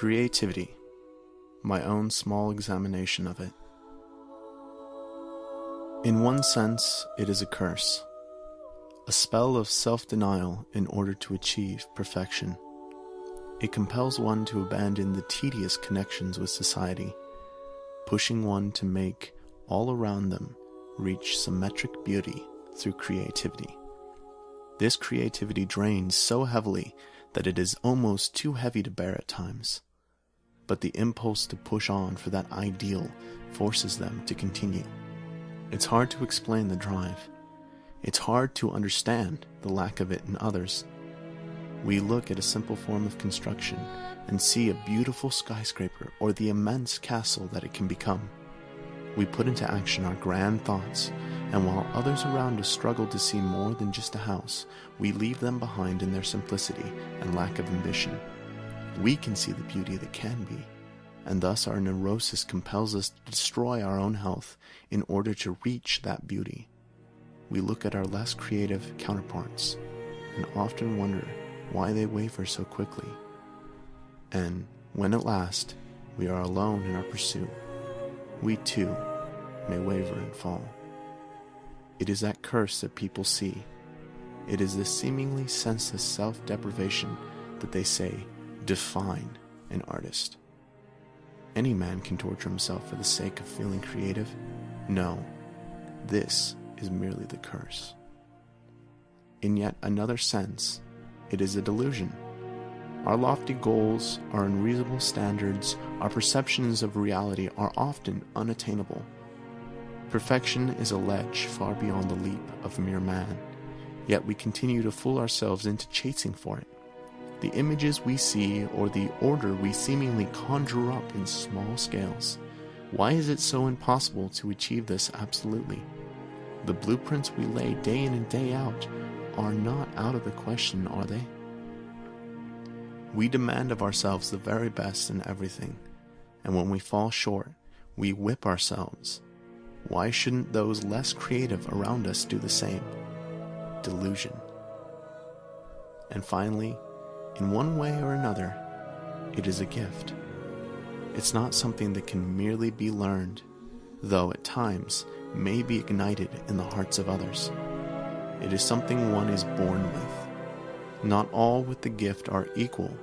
Creativity, my own small examination of it. In one sense, it is a curse, a spell of self-denial in order to achieve perfection. It compels one to abandon the tedious connections with society, pushing one to make all around them reach symmetric beauty through creativity. This creativity drains so heavily that it is almost too heavy to bear at times. But the impulse to push on for that ideal forces them to continue. It's hard to explain the drive. It's hard to understand the lack of it in others. We look at a simple form of construction and see a beautiful skyscraper or the immense castle that it can become. We put into action our grand thoughts, and while others around us struggle to see more than just a house, we leave them behind in their simplicity and lack of ambition. We can see the beauty that can be, and thus our neurosis compels us to destroy our own health in order to reach that beauty. We look at our less creative counterparts and often wonder why they waver so quickly. And when at last we are alone in our pursuit, we too may waver and fall. It is that curse that people see. It is this seemingly senseless self-deprivation that they say define an artist. Any man can torture himself for the sake of feeling creative. No, this is merely the curse. In yet another sense, it is a delusion. Our lofty goals, our unreasonable standards, our perceptions of reality are often unattainable. Perfection is a ledge far beyond the leap of mere man, yet we continue to fool ourselves into chasing for it. The images we see or the order we seemingly conjure up in small scales. Why is it so impossible to achieve this absolutely? The blueprints we lay day in and day out are not out of the question, are they? We demand of ourselves the very best in everything, and when we fall short, we whip ourselves. Why shouldn't those less creative around us do the same? Delusion. And finally, in one way or another, it is a gift. It's not something that can merely be learned, though at times may be ignited in the hearts of others. It is something one is born with. Not all with the gift are equal,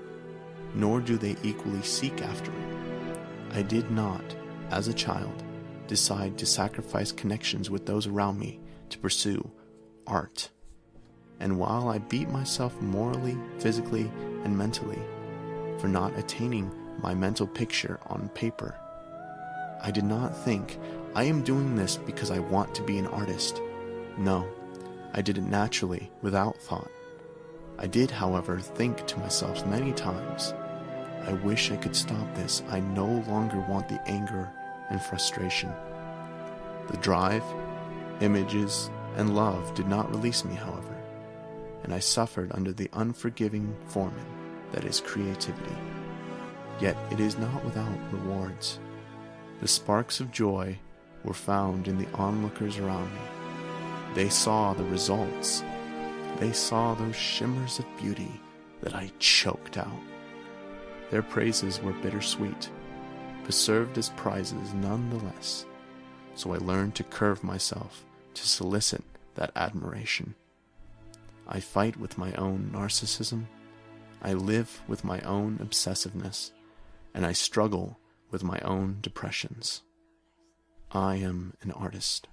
nor do they equally seek after it. I did not, as a child, decide to sacrifice connections with those around me to pursue art. And while I beat myself morally, physically, and mentally for not attaining my mental picture on paper, I did not think, I am doing this because I want to be an artist. No, I did it naturally, without thought. I did, however, think to myself many times, I wish I could stop this. I no longer want the anger and frustration. The drive, images, and love did not release me, however, and I suffered under the unforgiving foreman that is creativity. Yet it is not without rewards. The sparks of joy were found in the onlookers around me. They saw the results. They saw those shimmers of beauty that I choked out. Their praises were bittersweet, but served as prizes nonetheless. So I learned to curve myself to solicit that admiration. I fight with my own narcissism. I live with my own obsessiveness, and I struggle with my own depressions. I am an artist.